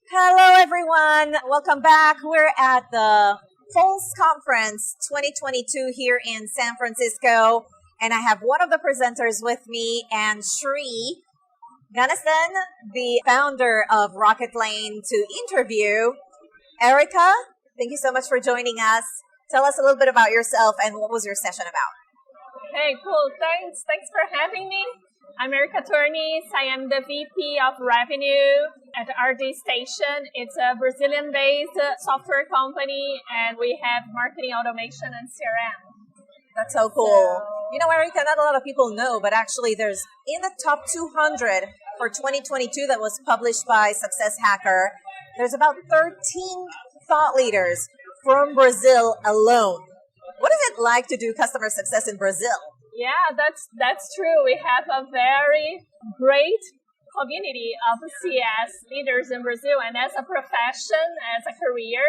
Hello, everyone. Welcome back. We're at the Pulse Conference 2022 here in San Francisco, and I have one of the presenters with me, and Sri Ganesan, the founder of Rocket Lane, to interview. Erika, thank you so much for joining us. Tell us a little bit about yourself and what was your session about. Hey, cool. Thanks for having me. I'm Erika Tornice. I am the VP of Revenue at RD Station. It's a Brazilian-based software company, and we have marketing automation and CRM. That's so cool. You know, Erika, not a lot of people know, but actually there's in the top 200 for 2022 that was published by Success Hacker, there's about 13 thought leaders from Brazil alone. What is it like to do customer success in Brazil? Yeah, that's true. We have a very great community of CS leaders in Brazil, and as a profession, as a career,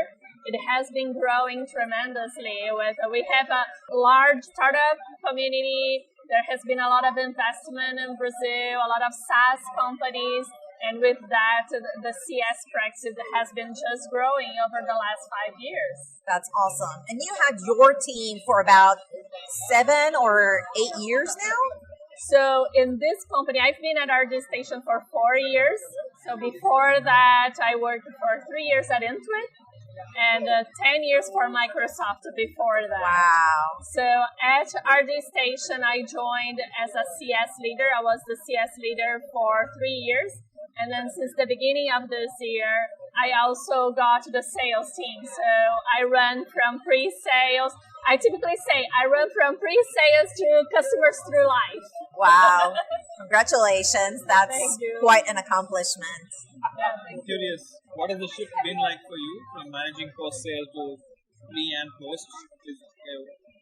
it has been growing tremendously. We have a large startup community. There has been a lot of investment in Brazil, a lot of SaaS companies, and with that, the CS practice has been just growing over the last 5 years. That's awesome. And you had your team for about 7 or 8 years now? So in this company, I've been at RD Station for 4 years. So before that, I worked for 3 years at Intuit and 10 years for Microsoft before that. Wow. So at RD Station, I joined as a CS leader. I was the CS leader for 3 years. And then since the beginning of this year, I also got the sales team. So I run from pre-sales. I typically say I run from pre-sales to customers through life. Wow. Congratulations. That's quite an accomplishment. I'm curious, what has the shift been like for you from managing post-sale to pre and post?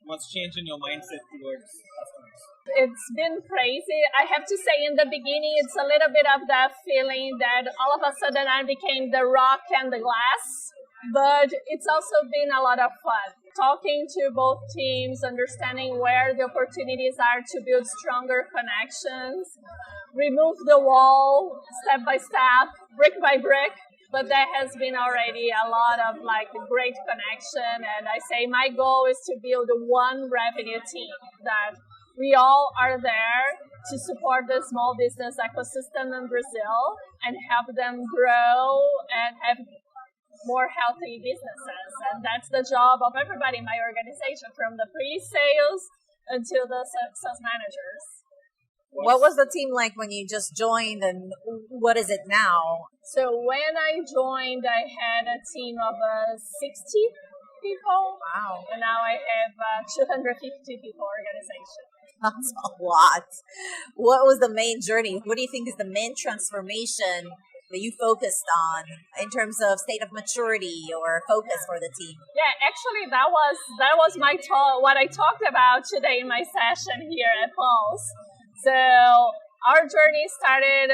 What's changed in your mindset towards customers? It's been crazy. I have to say in the beginning, it's a little bit of that feeling that all of a sudden I became the rock and the glass. But it's also been a lot of fun. Talking to both teams, understanding where the opportunities are to build stronger connections, remove the wall step by step, brick by brick. But there has been already a lot of great connection. And I say my goal is to build one revenue team that we all are there to support the small business ecosystem in Brazil and help them grow and have more healthy businesses. And that's the job of everybody in my organization, from the pre-sales until the sales managers. What was the team like when you just joined, and what is it now? So when I joined, I had a team of 60 people. Wow. And now I have 250 people organization. That's a lot. What was the main journey? What do you think is the main transformation that you focused on in terms of state of maturity or focus for the team? Yeah, actually, that was my talk. What I talked about today in my session here at Pulse. So our journey started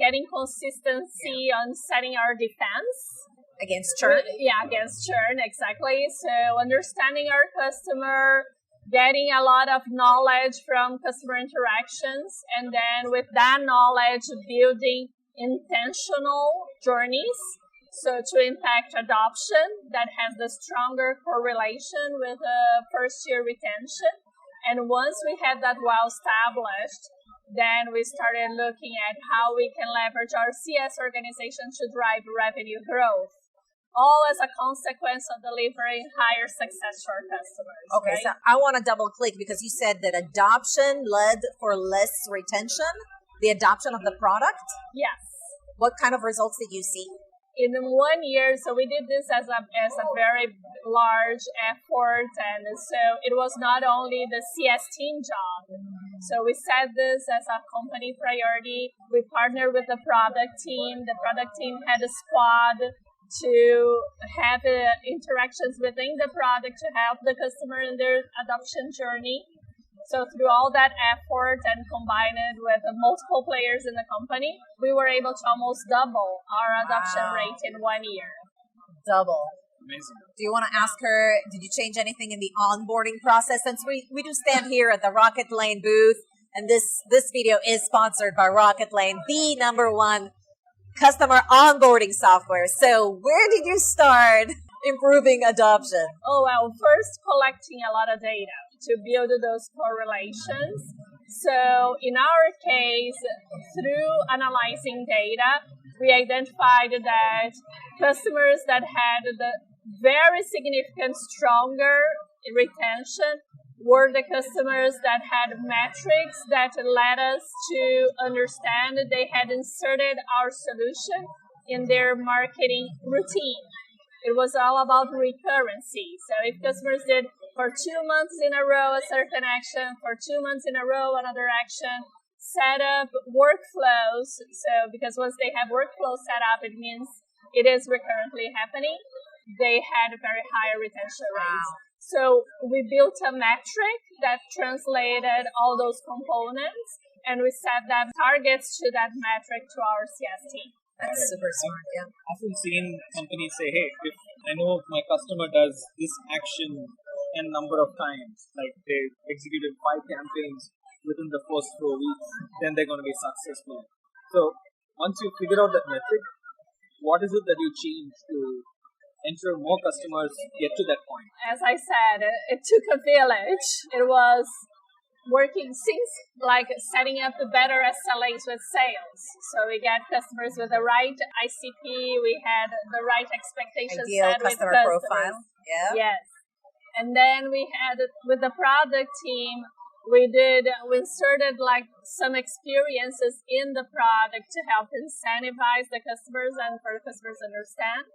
getting consistency on setting our defense. Against churn? Yeah, against churn, exactly. So understanding our customer, getting a lot of knowledge from customer interactions, and then with that knowledge, building intentional journeys. So to impact adoption that has the stronger correlation with first-year retention. And once we had that well established, then we started looking at how we can leverage our CS organization to drive revenue growth, all as a consequence of delivering higher success to our customers. Okay, right? so I want to double click because you said that adoption led for less retention, the adoption of the product. Yes. What kind of results did you see? In 1 year, so we did this as a very large effort, and so it was not only the CS team job. So we set this as a company priority. We partnered with the product team. The product team had a squad to have interactions within the product to help the customer in their adoption journey. So through all that effort and combine it with multiple players in the company, we were able to almost double our adoption rate in 1 year. Double. Amazing. Do you want to ask her, did you change anything in the onboarding process? Since we do stand here at the Rocket Lane booth, and this video is sponsored by Rocket Lane, the #1 customer onboarding software. So where did you start improving adoption? Oh, well, first collecting a lot of data to build those correlations. So in our case, through analyzing data, we identified that customers that had the very significant, stronger retention were the customers that had metrics that led us to understand that they had inserted our solution in their marketing routine. It was all about recurrency. So if customers did for 2 months in a row a certain action, for 2 months in a row another action, set up workflows. So because once they have workflows set up, it means it is recurrently happening. They had very high retention rates. Wow. So we built a metric that translated all those components, and we set them targets to that metric to our CS team. That's super smart, yeah. I've often seen companies say, hey, if I know my customer does this action n number of times, like they executed 5 campaigns within the first 4 weeks, then they're going to be successful. So once you figure out that metric, what is it that you change to ensure more customers get to that point? As I said, it took a village. It was working since like setting up the better SLAs with sales. So we get customers with the right ICP. We had the right expectations Ideal set customer with profile. customers. Yeah. Yes. And then we had with the product team, we inserted like some experiences in the product to help incentivize the customers and for the customers to understand.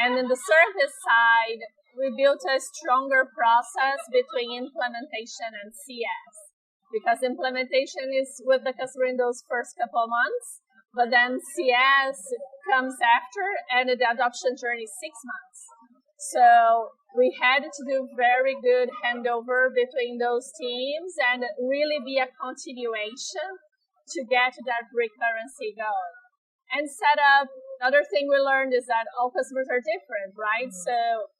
And in the service side, we built a stronger process between implementation and CS, because implementation is with the customer in those first couple of months, but then CS comes after, and the adoption journey is 6 months. So we had to do very good handover between those teams and really be a continuation to get that recurrency going. And set up, another thing we learned is that all customers are different, right? So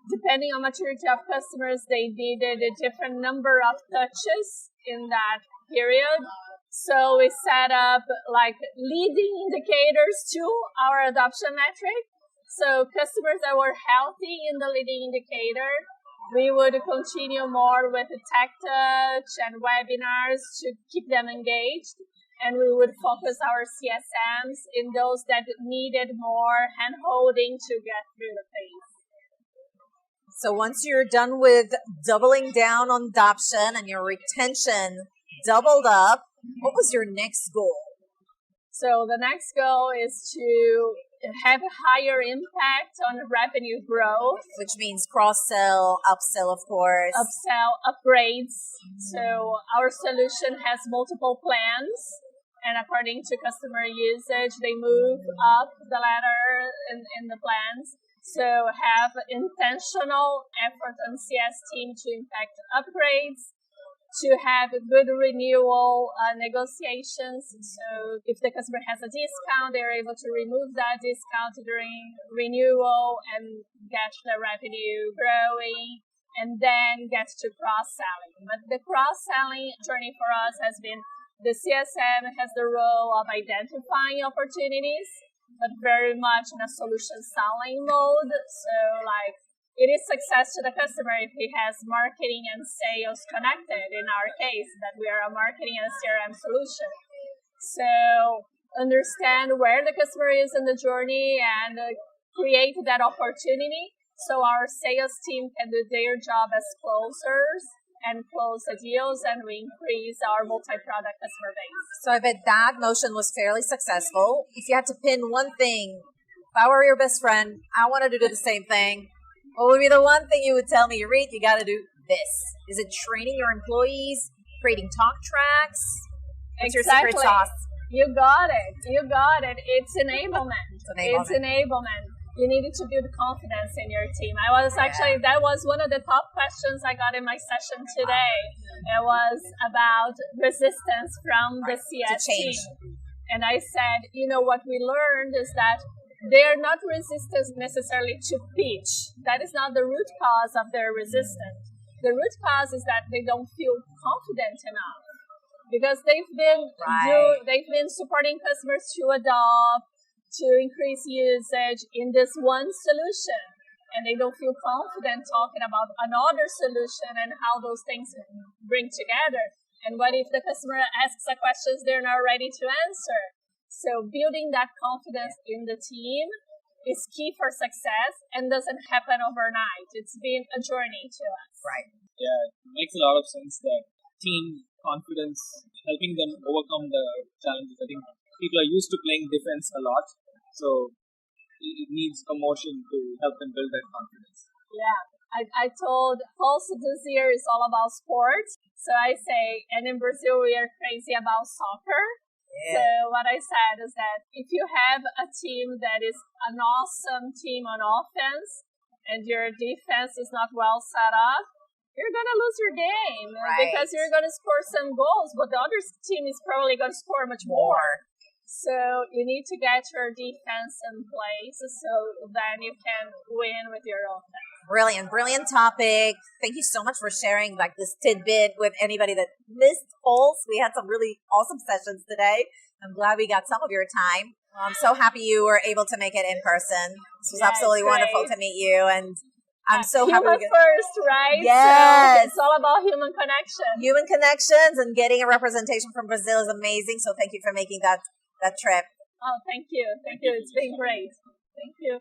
depending on maturity of customers, they needed a different number of touches in that period. So we set up like leading indicators to our adoption metric. So customers that were healthy in the leading indicator, we would continue more with the tech touch and webinars to keep them engaged. And we would focus our CSMs in those that needed more hand-holding to get through the phase. So once you're done with doubling down on adoption and your retention doubled up, what was your next goal? So the next goal is to have a higher impact on revenue growth. Which means cross-sell, upsell, of course. Upsell, upgrades. So our solution has multiple plans. And according to customer usage, they move up the ladder in the plans. So have intentional effort on CS team to impact upgrades, to have good renewal negotiations. So if the customer has a discount, they're able to remove that discount during renewal and get the revenue growing, and then get to cross-selling. But the cross-selling journey for us has been the CSM has the role of identifying opportunities, but very much in a solution selling mode. So like it is success to the customer if he has marketing and sales connected. In our case, that we are a marketing and CRM solution. So understand where the customer is in the journey and create that opportunity so our sales team can do their job as closers and close the deals, and we increase our multi-product customer base. So I bet that motion was fairly successful. If you had to pin one thing, if I were your best friend, I wanted to do the same thing, what would be the one thing you would tell me, Reed, you got to do this? Is it training your employees, creating talk tracks? What's your secret sauce? You got it. It's enablement. You needed to build confidence in your team. That was one of the top questions I got in my session today. It was about resistance from the CS team. And I said, what we learned is that they're not resistant necessarily to pitch. That is not the root cause of their resistance. The root cause is that they don't feel confident enough, because they've been supporting customers to adopt. to increase usage in this one solution. And they don't feel confident talking about another solution and how those things bring together. And what if the customer asks a question they're not ready to answer? So building that confidence in the team is key for success and doesn't happen overnight. It's been a journey to us. Right. Yeah, it makes a lot of sense that team confidence, helping them overcome the challenges. I think people are used to playing defense a lot, so it needs emotion to help them build that confidence. Yeah. I told also this year is all about sports. So I say, and in Brazil we are crazy about soccer. Yeah. So what I said is that if you have a team that is an awesome team on offense and your defense is not well set up, you're going to lose your game. Right. Because you're going to score some goals, but the other team is probably going to score much more. So you need to get your defense in place so then you can win with your offense. Brilliant topic. Thank you so much for sharing like this tidbit with anybody that missed Pulse. We had some really awesome sessions today. I'm glad we got some of your time. I'm so happy you were able to make it in person. This was absolutely wonderful to meet you, and I'm so happy. Human first, right? Yes. So it's all about human connection. Human connections, and getting a representation from Brazil is amazing. So thank you for making that trip. Oh, thank you. It's been great. Thank you.